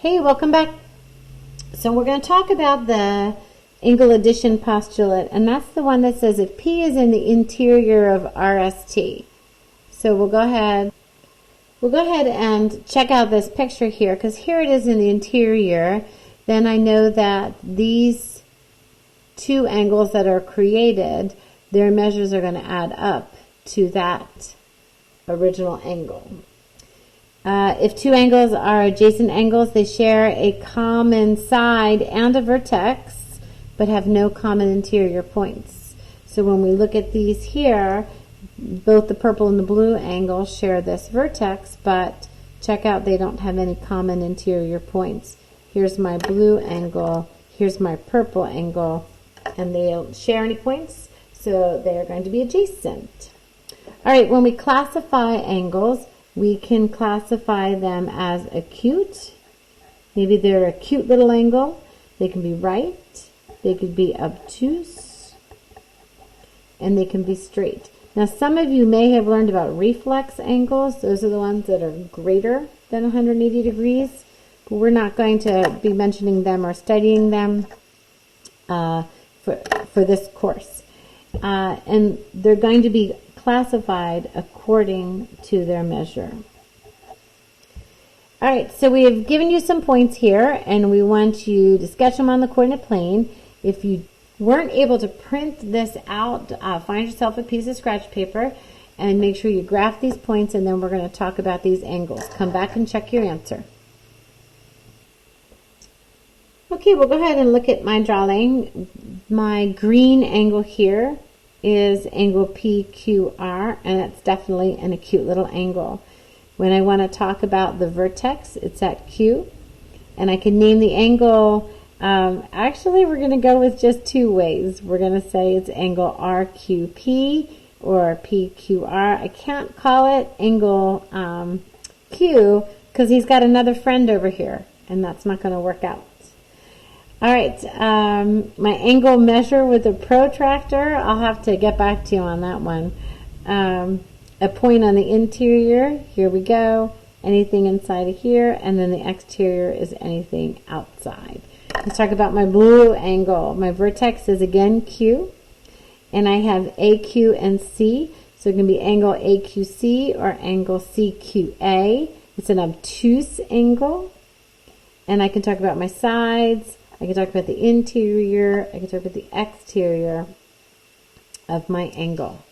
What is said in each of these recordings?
Hey, welcome back. So we're going to talk about the angle addition postulate, and that's the one that says if P is in the interior of RST. So we'll go ahead and check out this picture here, because here it is in the interior. Then I know that these two angles that are created, their measures are going to add up to that original angle. If two angles are adjacent angles, they share a common side and a vertex, but have no common interior points. So when we look at these here, both the purple and the blue angle share this vertex, but check out, they don't have any common interior points. Here's my blue angle, here's my purple angle, and they don't share any points, so they are going to be adjacent. All right, when we classify angles, we can classify them as acute. Maybe they're a cute little angle. They can be right. They could be obtuse. And they can be straight. Now, some of you may have learned about reflex angles. Those are the ones that are greater than 180 degrees. But we're not going to be mentioning them or studying them for this course. And they're going to be classified according to their measure. All right, so we have given you some points here, and we want you to sketch them on the coordinate plane. If you weren't able to print this out, find yourself a piece of scratch paper and make sure you graph these points, and then we're going to talk about these angles. Come back and check your answer. Okay, we'll go ahead and look at my drawing. My green angle here is angle PQR, and it's definitely an acute little angle. When I want to talk about the vertex, it's at Q, and I can name the angle. Actually, we're going to go with just two ways. We're going to say it's angle RQP or PQR. I can't call it angle Q because he's got another friend over here, and that's not going to work out. All right, my angle measure with a protractor, I'll have to get back to you on that one. A point on the interior, here we go, anything inside of here, and then the exterior is anything outside. Let's talk about my blue angle. My vertex is again Q, and I have AQ and C, so it can be angle AQC or angle CQA. It's an obtuse angle, and I can talk about my sides. I can talk about the interior. I can talk about the exterior of my angle.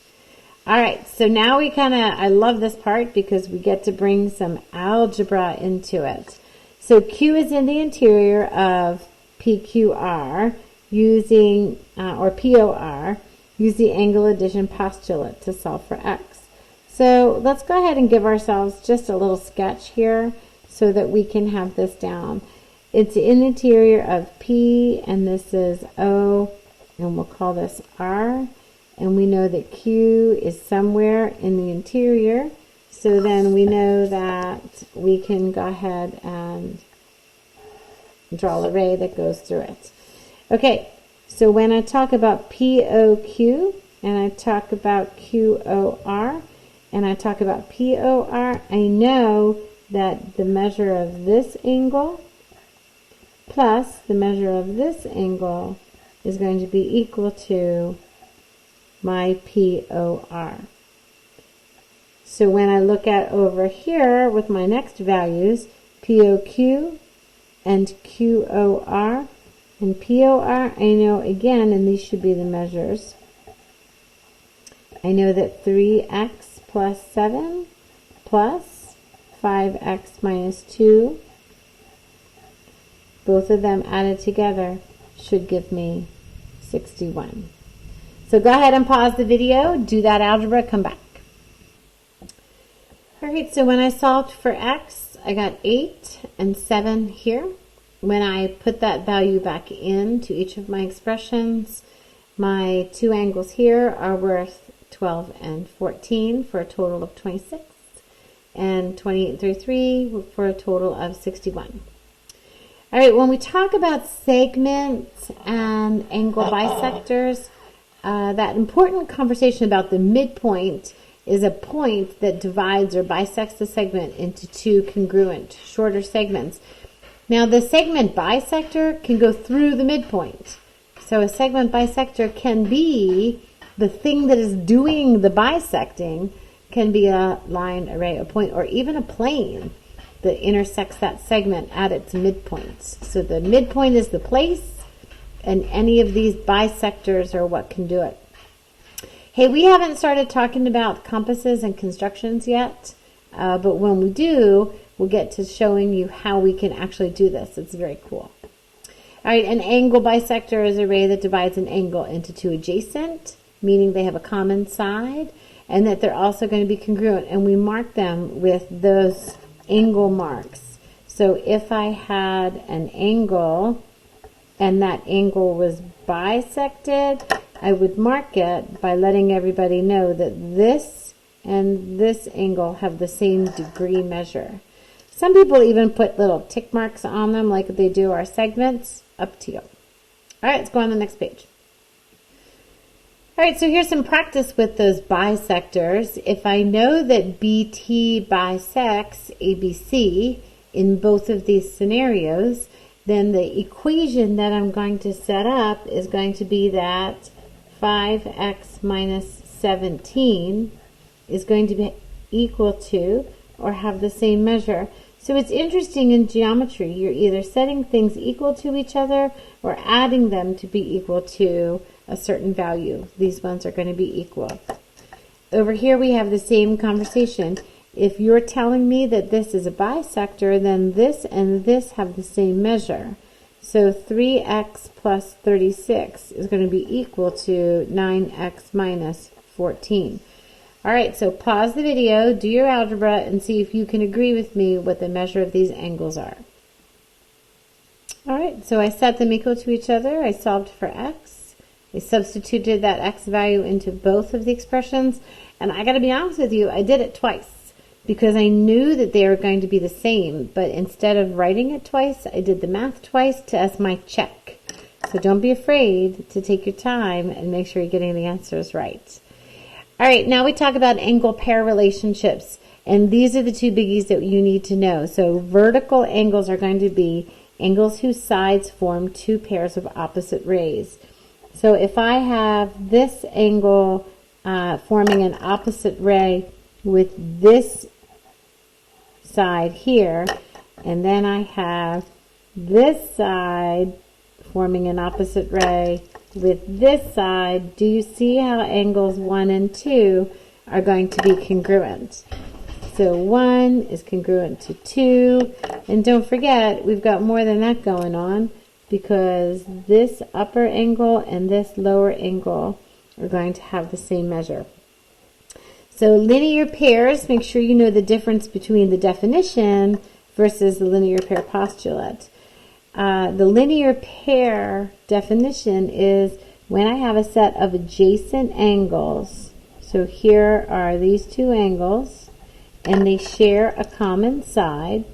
All right, so now I love this part because we get to bring some algebra into it. So Q is in the interior of PQR using, or POR, use the angle addition postulate to solve for X. So let's go ahead and give ourselves just a little sketch here so that we can have this down. It's in the interior of P, and this is O, and we'll call this R. And we know that Q is somewhere in the interior. So then we know that we can go ahead and draw a ray that goes through it. Okay, so when I talk about POQ, and I talk about QOR, and I talk about POR, I know that the measure of this angle plus the measure of this angle is going to be equal to my POR. So when I look at over here with my next values, POQ and QOR and POR, I know again, and these should be the measures, I know that 3x plus 7 plus 5x minus 2, both of them added together should give me 61. So go ahead and pause the video, do that algebra, come back. All right, so when I solved for x, I got 8 and 7 here. When I put that value back into each of my expressions, my two angles here are worth 12 and 14 for a total of 26, and 28 and 33 for a total of 61. All right, when we talk about segments and angle bisectors, that important conversation about the midpoint is a point that divides or bisects the segment into two congruent, shorter segments. Now the segment bisector can go through the midpoint. So a segment bisector can be the thing that is doing the bisecting, can be a line, array, a point, or even a plane that intersects that segment at its midpoints. So the midpoint is the place, and any of these bisectors are what can do it. Hey, we haven't started talking about compasses and constructions yet, but when we do, we'll get to showing you how we can actually do this. It's very cool. All right, an angle bisector is an array that divides an angle into two adjacent, meaning they have a common side, and that they're also going to be congruent, and we mark them with those angle marks. So if I had an angle and that angle was bisected, I would mark it by letting everybody know that this and this angle have the same degree measure. Some people even put little tick marks on them like they do our segments. Up to you. All right, let's go on to the next page. All right, so here's some practice with those bisectors. If I know that BT bisects ABC in both of these scenarios, then the equation that I'm going to set up is going to be that 5x minus 17 is going to be equal to or have the same measure. So it's interesting in geometry, you're either setting things equal to each other or adding them to be equal to a certain value. These ones are going to be equal. Over here we have the same conversation. If you're telling me that this is a bisector, then this and this have the same measure. So 3x plus 36 is going to be equal to 9x minus 14. All right, so pause the video, do your algebra, and see if you can agree with me what the measure of these angles are. All right, so I set them equal to each other. I solved for x. I substituted that x value into both of the expressions, and I got to be honest with you, I did it twice because I knew that they were going to be the same, but instead of writing it twice, I did the math twice as my check. So don't be afraid to take your time and make sure you're getting the answers right. All right, now we talk about angle pair relationships, and these are the two biggies that you need to know. So vertical angles are going to be angles whose sides form two pairs of opposite rays. So if I have this angle forming an opposite ray with this side here, and then I have this side forming an opposite ray with this side, do you see how angles 1 and 2 are going to be congruent? So 1 is congruent to 2, and don't forget, we've got more than that going on because this upper angle and this lower angle are going to have the same measure. So linear pairs, make sure you know the difference between the definition versus the linear pair postulate. The linear pair definition is when I have a set of adjacent angles. So here are these two angles, and they share a common side.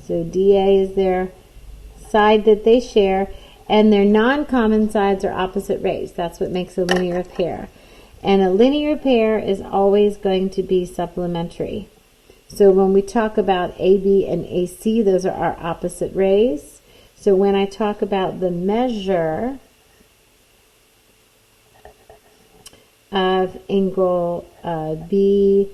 So DA is their side that they share, and their non-common sides are opposite rays. That's what makes a linear pair. And a linear pair is always going to be supplementary. So when we talk about AB and AC, those are our opposite rays. So when I talk about the measure of angle BAD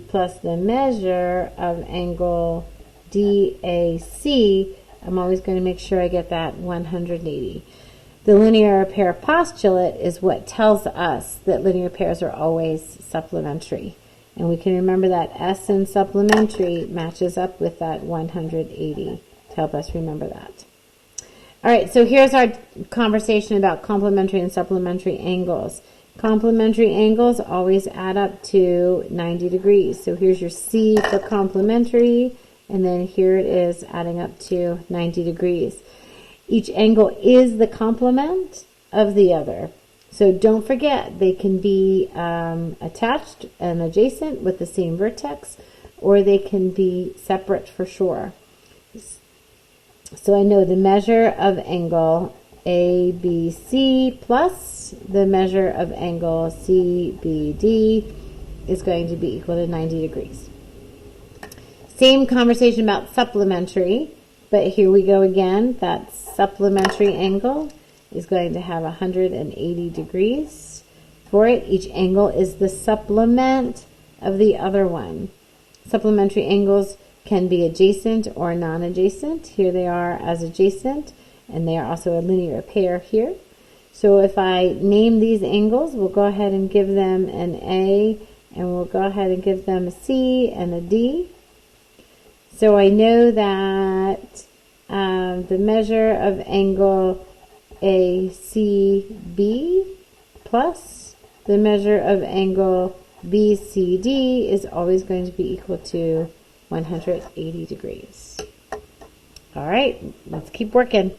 plus the measure of angle DAC, I'm always going to make sure I get that 180. The linear pair postulate is what tells us that linear pairs are always supplementary. And we can remember that S in supplementary matches up with that 180 to help us remember that. All right, so here's our conversation about complementary and supplementary angles. Complementary angles always add up to 90 degrees. So here's your C for complementary, and then here it is adding up to 90 degrees. Each angle is the complement of the other. So don't forget, they can be attached and adjacent with the same vertex, or they can be separate for sure. So I know the measure of angle ABC plus the measure of angle CBD is going to be equal to 90 degrees. Same conversation about supplementary, but here we go again. That supplementary angle is going to have 180 degrees for it. Each angle is the supplement of the other one. Supplementary angles can be adjacent or non-adjacent. Here they are as adjacent, and they are also a linear pair here. So if I name these angles, we'll go ahead and give them an A, and we'll go ahead and give them a C and a D. So I know that the measure of angle ACB plus the measure of angle BCD is always going to be equal to 180 degrees. All right, let's keep working.